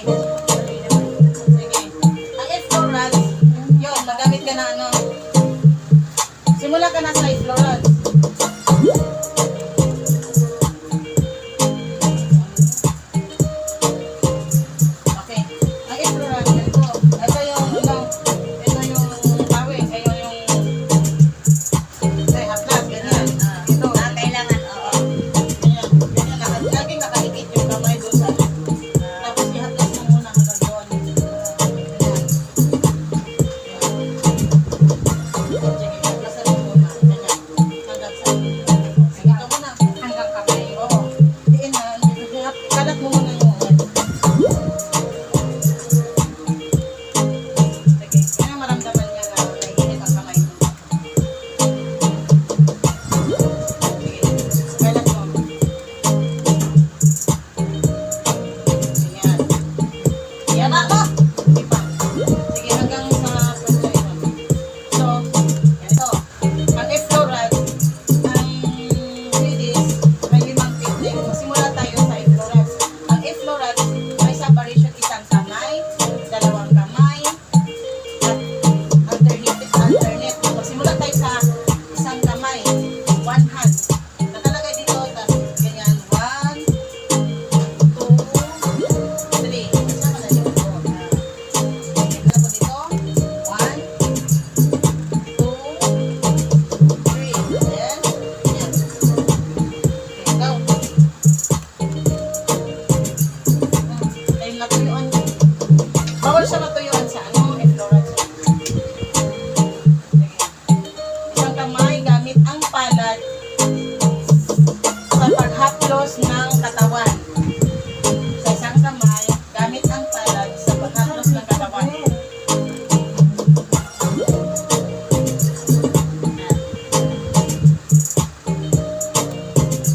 Sige. Ang efflorants, yun, magamit ka na ano. Simula ka na sa efflorants. Okay. Ang efflorants, ito. Ito yung, ano, ito yung tawag. Ito yung, ay, haplas, ganyan. Ito. Kailangan, oo. Ganyan. Ganyan, laging nakaikit yung kamay doon sa tapos ihaplas mo muna hanggang doon. Ganyan. Sige, ihaplasan mo muna. Ganyan. Hanggang sa. Sige, ito muna. Hanggang kamay. Oo. Diin na. Kalat mo muna yung sige. Kaya maramdaman niya na naiinit ang kamay mo. Sige. Kalat mo. Ganyan. Yan ako. Sige pa. Sige, hanggang sa pwesto ito. So, ganito. Ang efflorant, ang Swedish, may 5 technique. Magsimula tayo sa efflorant. Ang efflorant, may separation isang kamay, 2 kamay, at alternate. Magsimula tayo sa isang kamay, 1 hand. Nakalagay dito, tapos ganyan, 1, 2, 3. Sama na dito. Ito po dito. 1, 2, 3. Then, yan. Okay, go. Ayun, natuyuan. Bawal siya matuyuan sa ano, efflorant. Sige. Isang kamay gamit ang palad sa paghaplos ng katawan. Sa isang kamay, gamit ang palad sa paghaplos ng katawan.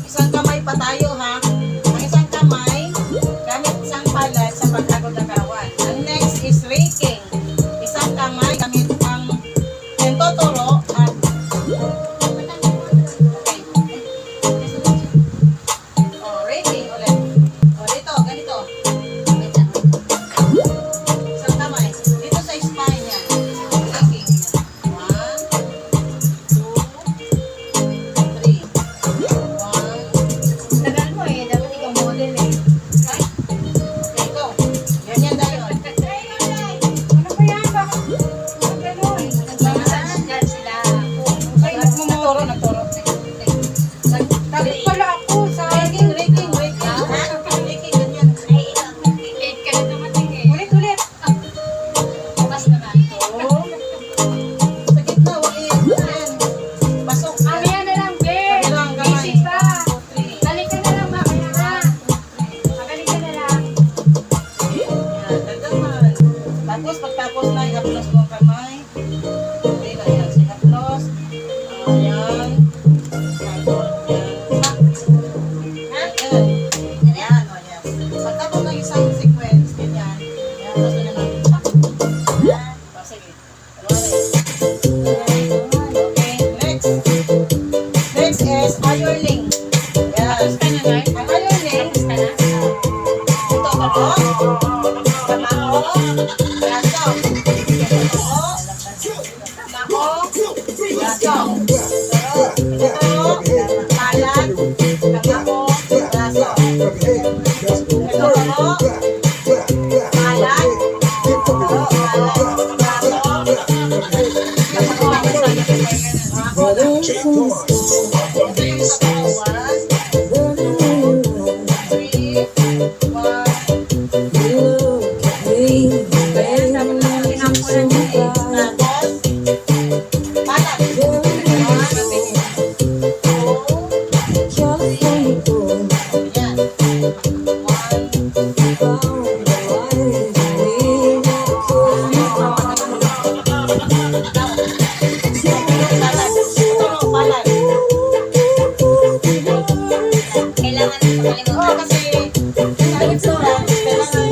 Isang kamay pa tayo ha. Ang isang kamay, gamit isang palad sa paghagod ng katawan. Ang next is raking. Isang kamay, gamit ang tentotoro at raking ulit. Dito, ganito. Isang kamay. Dito sa spine niya. Raking. 1, 2, 3. 1. Tagal mo eh. Dapat ikaw model eh. Okay, go. Ganyan tayo. Ano ba yan? Bakit? Bakit ganun? Nagmamassage dyan sila. Ay, nagmumuturo, nagturo. Dapat pala ako sa... Raking, raking, raking. Raking, ganyan. Ay, late ka na dumating eh. Ulit. Bukas naman. Oo. Sa gitna, wag iyan. Pasok. Mamaya na lang, Ben. Kabilang kamay. Busy pa. 1, 2, 3. Balik ka na lang mamaya na. Magaling ka na lang. Yan, dagdagan. Tapos, pagtapos na, ihaplos mo ang kamay. Okay, na yan. So, ihaplos. Ayan. Tapos, yan. Ha? Yan. Yan, o, yan. Pagtapos ng isang sequence, ganyan. Yan, tapos na naman. O, sige. Okay, next. Next is ironing. Yan. Tapos ka na, Nay? Ang ironing, Tapos ka na? ito ako. Tama ko. Braso. Ito ako. Tama ko. Braso. Ito ako. Palad. Tama ko. Braso. Ito ako. Palad. Ito. Palad. Braso. Tama ko. Kailangan kasi sa itsura, kailangan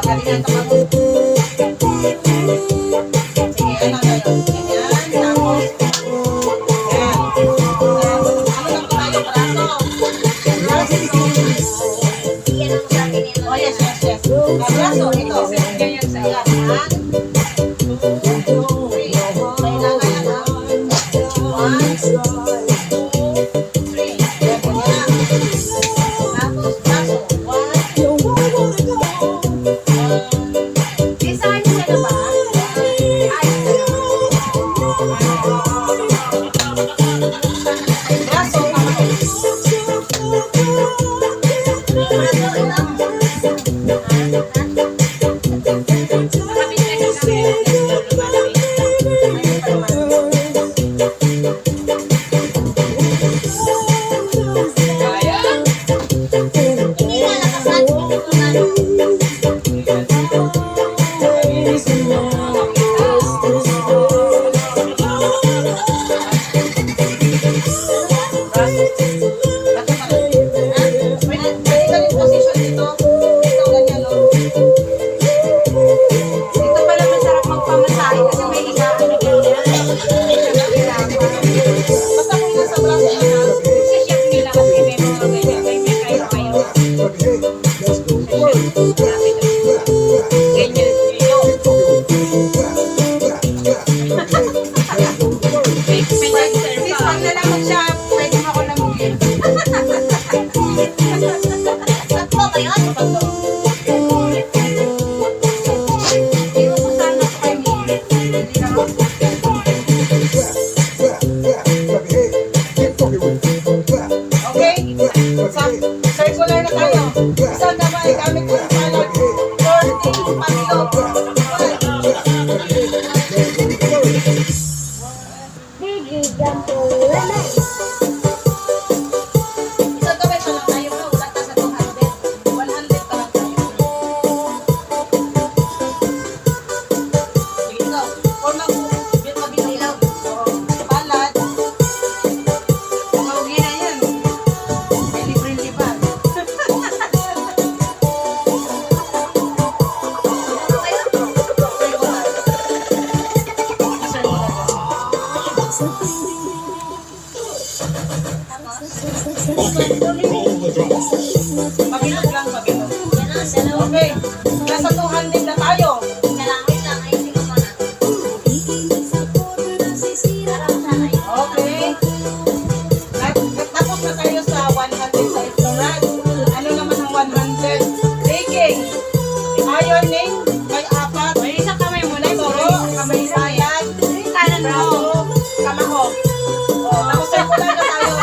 Halika ka pa. Sige, ano tayo? Ganyan, tapos. Yan. Ano na po tayo, braso? Oh, yes, yes, yes. Braso, ito. Ganyan sa ilan. 1, 2, 3. Kailangan yan, ha? 1, 2, 3. Ganyan. Tapos, braso. 1, Design mo na ba? braso, Ito pala masarap magpamasahe kasi may iba ano ganyan. Sa chef nila kasi may mga ganyan. May kayo-kayo. Ganyan. May Sis, pag nalaman siya, pwede mo ako lamugin. Iwan ko sana sa kanya. Hindi na ako. Okay? Circular na tayo. Isang naman, gamit ko yung palad. 14, patlo. Isang gawin pa lang tayo, no? Wala ka sa 200. 100 pa lang tayo. Sige, go. Forma mo. Mabililaw. Palad. Mauwi na yan. May libreng liban. Mabilog lang, mabilog. Okay, nasa 200 na tayo. Okay. Tapos na tayo sa 100 sa Explorat. Ano naman ang 100? Baking. Ironing. May 4. May isang kamay mo na. Turo. Kamay sayad. Kanan mo. Braso. Kamahog. Tapos circular na tayo.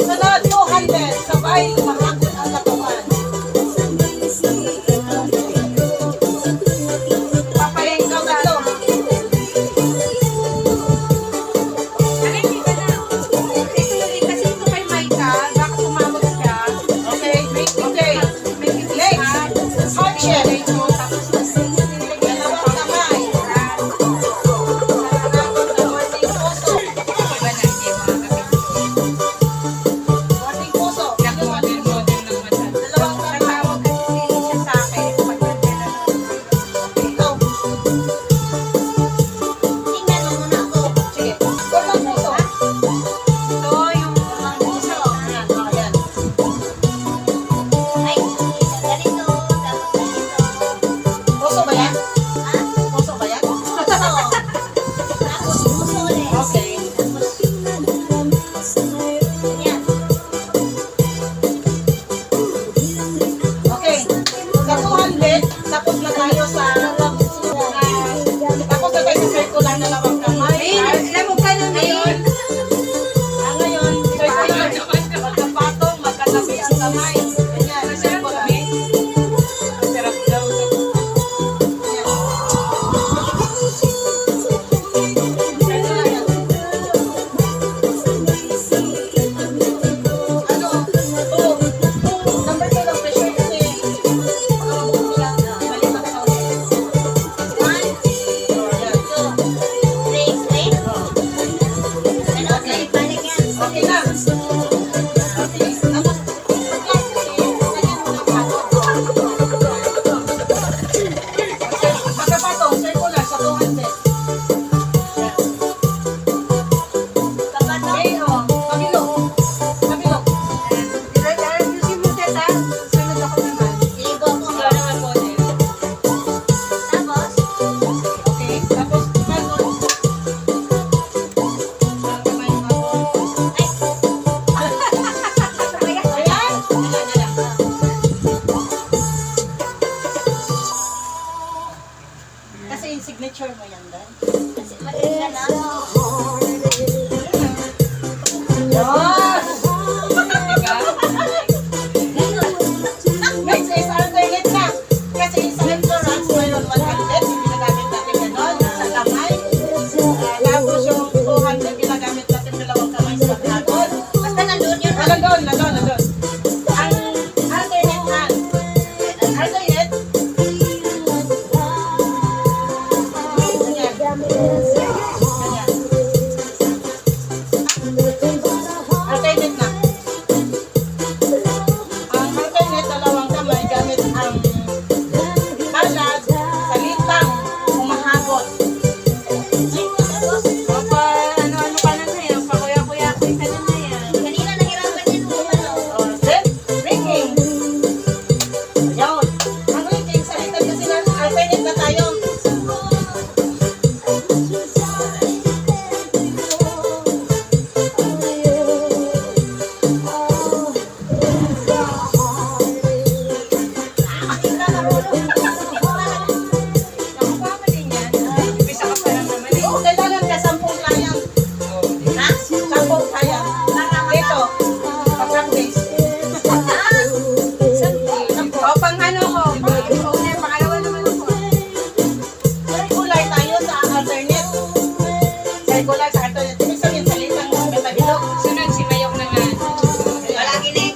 Sunod, 200. Sabay, mahagod ang katawan.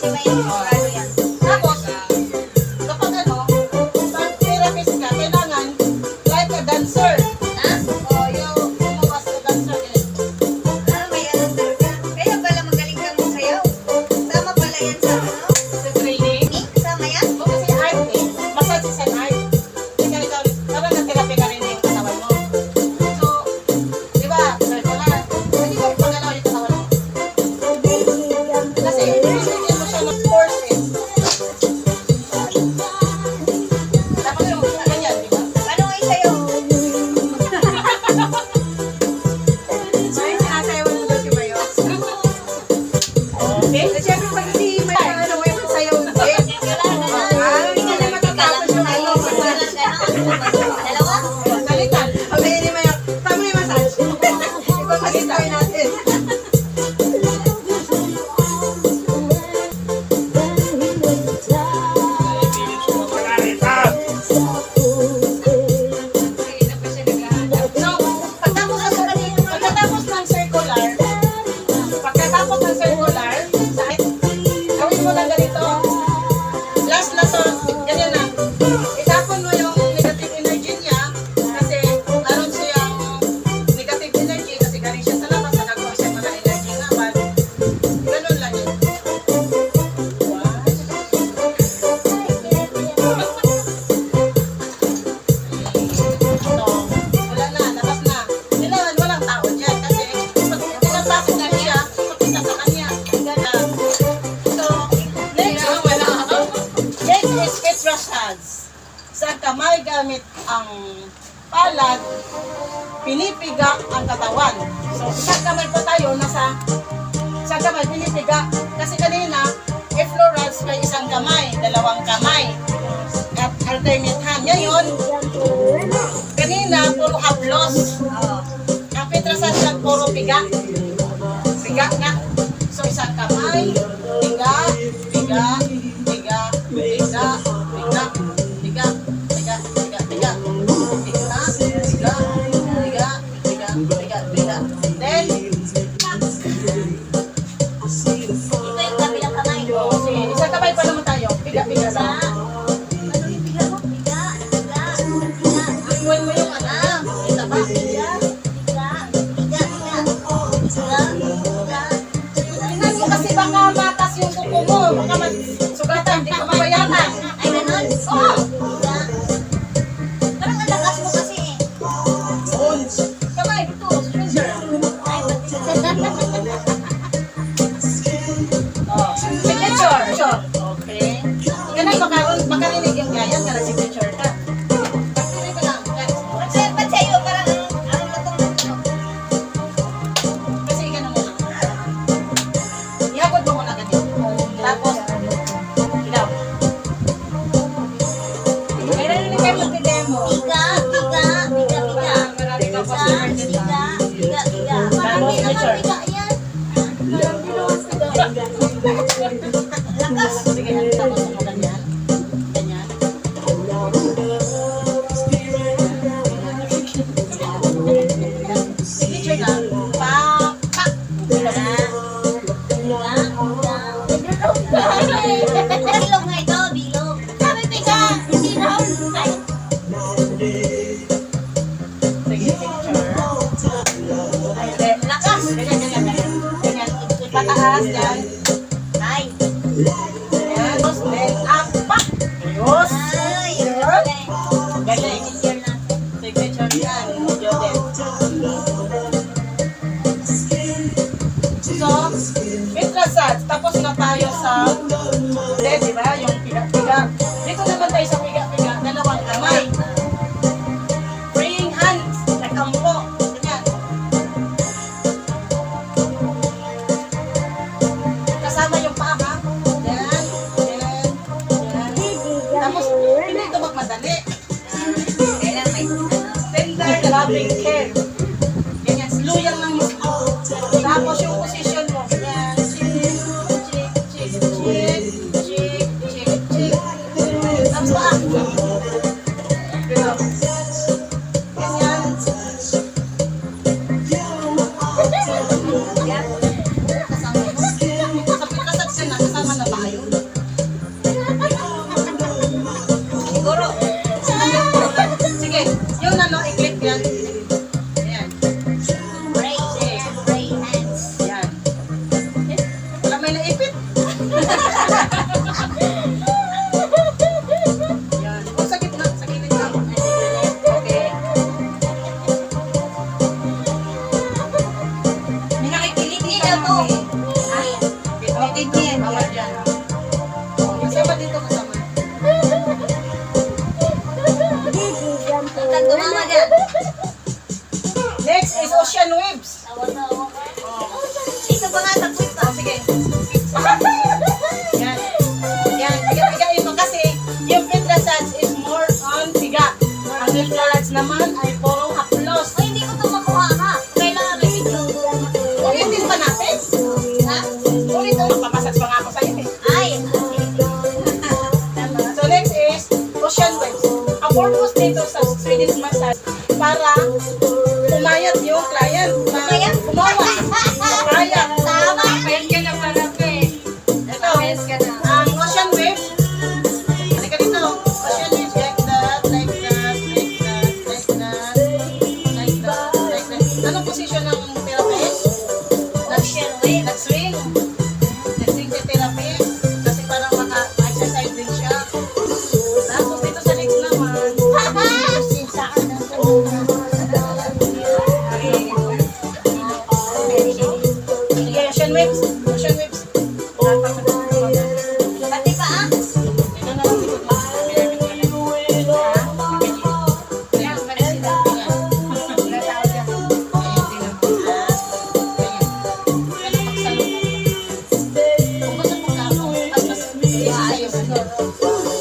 Hindi may sigurado yan. Tapos, kapag ano, pag therapist ka, kailangan like a dancer. Ha? O, yung lumabas na dancer din. May ano talaga. Kaya pala magaling kang sayaw. Tama pala yan sa ano? Sa training. Kasama yan? O kasi art eh. Massage is an art. Ikaw, parang na-therapy ka rin yung katawan mo. So, di ba, circular. Hindi ko rin pagalaw yung katawan mo. Kasi, bibigyan mo siya ng forces. Tapos yung ganyan, di ba? Paano nga isayaw? May sinasayawan mo daw si Mayo. Okay? Eh, syempre pag si Mayo, ano mo yung sayaw din. Hindi ka na matatapos yung ano, massage. Dalawa? Salitan. Sabi ni Mayo, tama yung massage. Ipapag-story natin. So, pagkatapos ng circular, gawin mo lang ganito. Last na to, ganyan na. Itapon mo yung negative energy niya kasi naroon siyang negative energy kasi galing siya sa labas, nagagawa siya mga energy naman. Ganun lang yun. So, wala na, labas na. Kailangan walang tao dyan kasi pag pinapasok na siya, papunta sa kanya. Ganun. So, next is face massage. Sa kamay gamit ang palad, pinipiga ang katawan. So, isang kamay po tayo, isang kamay pinipiga. Kasi kanina, if florals may isang kamay, dalawang kamay. At alternate hand. Ngayon, kanina, puro haplos. Ang petrasasyan, puro piga. Piga nga. So, isang kamay, piga, piga, piga, piga, piga, piga, piga, piga, piga, piga, piga, piga, piga, piga, piga. Then, Ito yung kabilang kamay. sige, isang kamay pa naman tayo. Piga, piga sa. Ano yung biga mo? Biga, biga, biga. Iwan mo yung ano. Ito ba? Biga, biga, biga, biga. Biga, biga. Tingnan mo kasi baka matas yung kuko mo. Baka sugatan, hindi ka mabayatan. Ay, ganun? Oo. Biga. Parang ang lakas mo kasi eh. Yun. Kamay, ito, shoulder. Ay, Oh, signature. Okay. Ganun, makarinig yung gayan, kaya signature ka. Pagkinig ka lang. ba't sa'yo parang ang matong Kasi ganun mo lang. Ihagod mo muna ganyan. Tapos, ilaw. Kaya narinig kayo mag-demo. biga, biga, biga, biga. Marami ka pa Biga, biga, biga, biga. Parang di naman biga yan. Parang di naman biga. Lakas. Sige, tapos mo ganyan. Ganyan. Signature na. Pa. Bilog nga ito, bilog. Sabi biga, hindi na. Ay, Sige, signature. Ay, then, lakas. Ganyan, ganyan, ganyan. Ganyan. Ipataas yan. ay. Yan. Tapos, then, up. Pa. Ayos. Ay, Galing. signature natin. Signature yan. Medyo din. So, massage. Tapos na tayo sa di ba? Yung piga-piga. Dito naman tayo sa piga-piga. Dalawang kamay. Freeing hands. Nakampo. Ganyan. Kasama yung paa, ha? Yan. Yan. Yan. Tapos, hindi ito magmadali. Kailan may ano. Tender, loving care. Ganyan, slow yan lang yung slow. Tapos yung position mo, ganyan, chick, chick, chick, chick, chick, chick, chick. Tapos pa. Ganyan. Ganyan. Kasama yun. Kasama na ba kayo? naman ay puro haplos. Ay, hindi ko ito makuha ha. Kailangan may video. Ulitin pa natin. Ha? Ulitin. Magpapasas pa nga ako sa'yo eh. Ay, So next is ocean waves. Ang purpose nito sa Swedish massage para umayat yung client. Umayat? Umawa. Umayat. tama. Ito. Ang ocean waves. Halika dito. Ocean waves like that, like that, like that, like that, like that, like that. Anong position ng therapist? Ocean wave. Nag-swing. Nag-swing si therapist. Kasi parang maka-exercise din siya. Tapos dito sa legs naman. Sige, ocean waves. Ocean waves. Pati pa ah. Ito na lang dito. Ayan, manis sila. Ayan. Kung gusto mo ka, at mas maayos ito.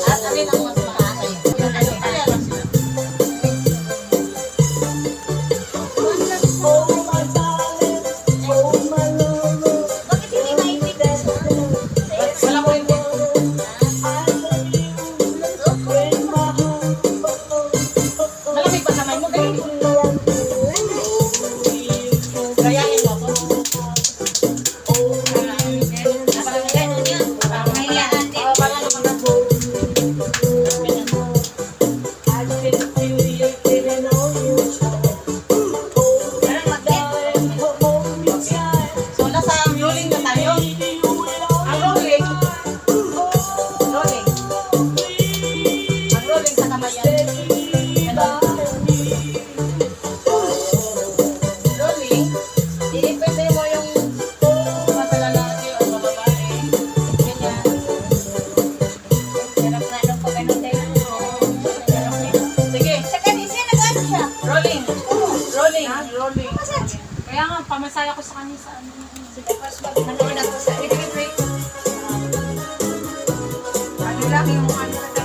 At alin ang mas maayos? Kaya lang sila. Bakit hindi maibig? Wala ko hindi. Malamig pa kamay mo, ganyan. Gayahin mo ako. Parang ganun yan. Mahiyaan din. Parang Parang mag-get. So, nasa rolling na tayo. Ang rolling. Rolling. Ang rolling sa kamay yan. Ano? Rolling. Depende mo yung sa lalaki o sa babae. Ganyan. Sarap nga nung pag ano tayo. Sige. Sa kanisa, nag-ano siya? Rolling. Rolling. Rolling. Kaya nga, pamasaya ko sa kanya sa ano. Manood ako sa break. Ano lang yung ano na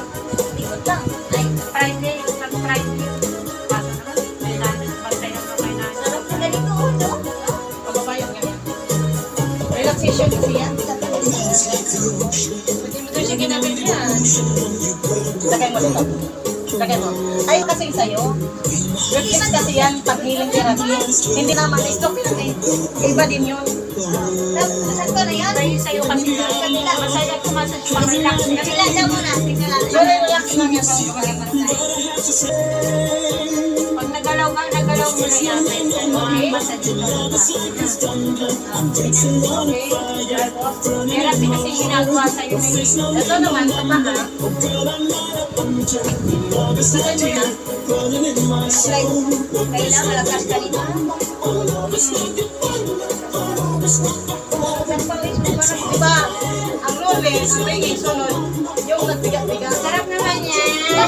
Likod lang. Ay, Friday, pag Friday. Kaso naman, may nanin, bantay ng kamay nanin. sarap na ganito. No? Kababayan ganyan. Relaxation kasi yan. Pwede mo doon siya ginamit yan. Lagay mo dito. Lagay mo. Ay, kasi sa'yo. Reflex kasi yan pag healing therapy. Hindi naman stroke yun eh. Iba din yun. Saan ko na yan? Sa'yo, sa'yo kasi na. Kabila. Masaya ko masaya pang relax ka. Kabila daw muna. Tingnan natin. So, relax lang yan pag gumaganda tayo. Pag nagalaw ka, nagalaw mo na yan. Okay? Masaya ka. Okay. Therapy kasi ginagawa sa'yo na yun. Ito naman, sa paa. Lagay mo yan. Like, kailangan malakas ka nito. Diba, ang rolling, ang ringing sunod, yung nagbigat-bigat. Sarap naman yan. Ganyan,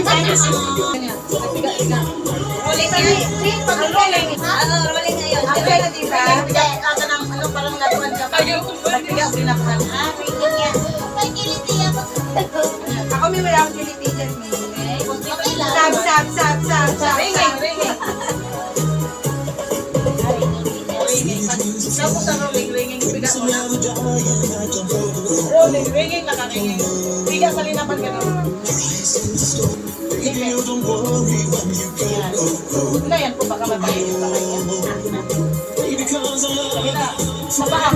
nagbigat-bigat. Rolling yan. Pag rolling, Oo, rolling ngayon. ang rolling, diba? Nagbigat-bigat ka ng ano, parang natuan ka. Nagbigat-bigat ka. Ah, rolling yan. Ay, kiliti ako. Ako may wala akong kiliti dyan. Okay lang. Sab. Ringing, ringing. Ringing. Tapos sa rolling, ringing, bigat mo lang. Rolling, ringing, naka-ringing. Bigat sa linapan ka lang. Sige. Wala yan po, baka mapahinit pa kanya. Sige na. Mabaha.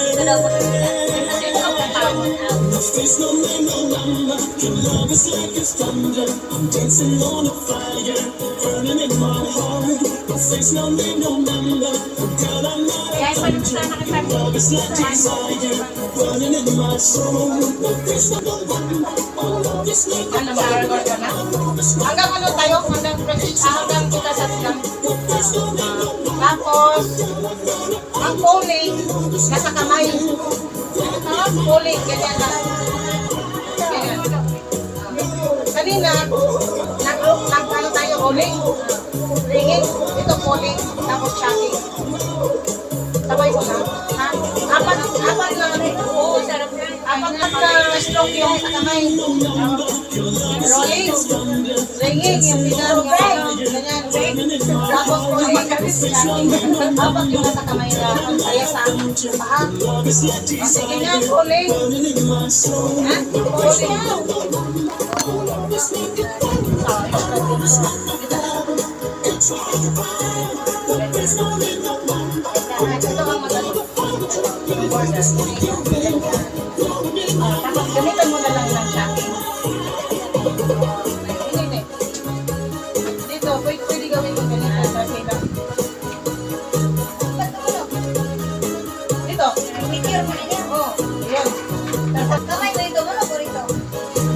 Ito daw po sila. Kasi ito ang tawon out. Kaya pa rin sana kita. Ano, mag-record ka na? Hanggang ano tayo? Hanggang kita sa slam. Tapos, ang pulling, nasa kamay. Pulling, ganyan lang. Ganyan. Kanina, ano tayo, pulling. Ringing, ito pulling, tapos shocking. Sabay ko na. Ha? Apat na. Oo, sarap yan. Kapag naka-stroke yung sa kamay. Rolling. Ringing yung pinang. Ganyan. Tapos rolling. Apat yung nasa kamay na ang saya sa paa. Sige nga, rolling. Ha? Rolling. Ito ang magaling. Tapos gamitan mo na lang ng shocking. Hindi. Dito, pwede gawin mo ganito kasi na. Dito. Picture mo na yan. Oh, yun. Tapos Kamay mo ito, ano ko rito?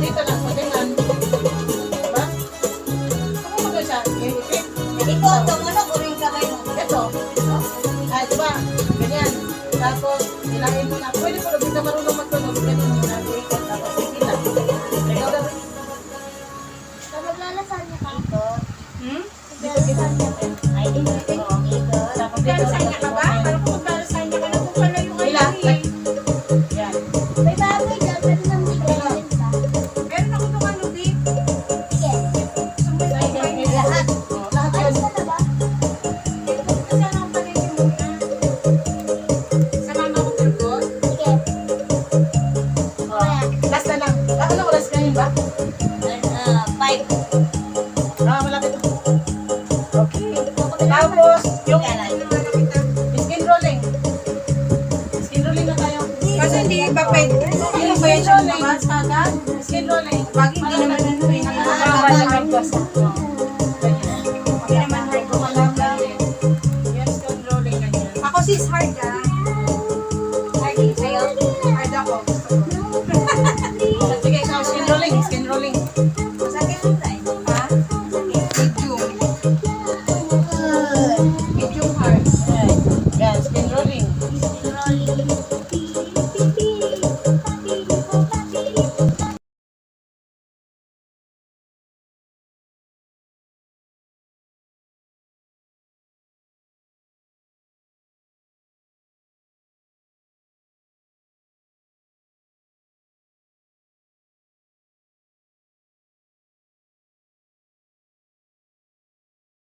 dito lang, patingan. Diba? Ano mo ba siya? Ipit. Ito, ano ko rin kamay mo. Ito. Ah, diba? Ganyan. Tapos, ilahin mo na. Pwede po, hindi ka marunong magtunog. Ganyan mo na. Ikot. Tapos, ikita. Ikaw na. So, maglalasan niya ka ito. Hmm? Maglalasan niya ka. Ay, ito. Tapos, dito. Magdalasan niya ka ba? Parang kung magdalasan niya ka na kung pala yung Ila. ano eh. Yan. May baboy dyan, pwede nang bigyan. Meron ako itong ano, babe. Sige. Sumusunod Ay, kayo. Lahat. Oh, lahat Ayos yan. ka na ba? Kasi ano ang pala yung muna. Sa mama ko turgot. Sige. Oh, last na lang. Ano oras kayo ba? 5. Malapit. Okay. Tapos, yung skin rolling. Skin rolling na tayo. Kasi hindi ba pwede? Ano ba yan siya lumabas agad? Skin rolling. Pag hindi naman ano eh. Nakakawal na may basta.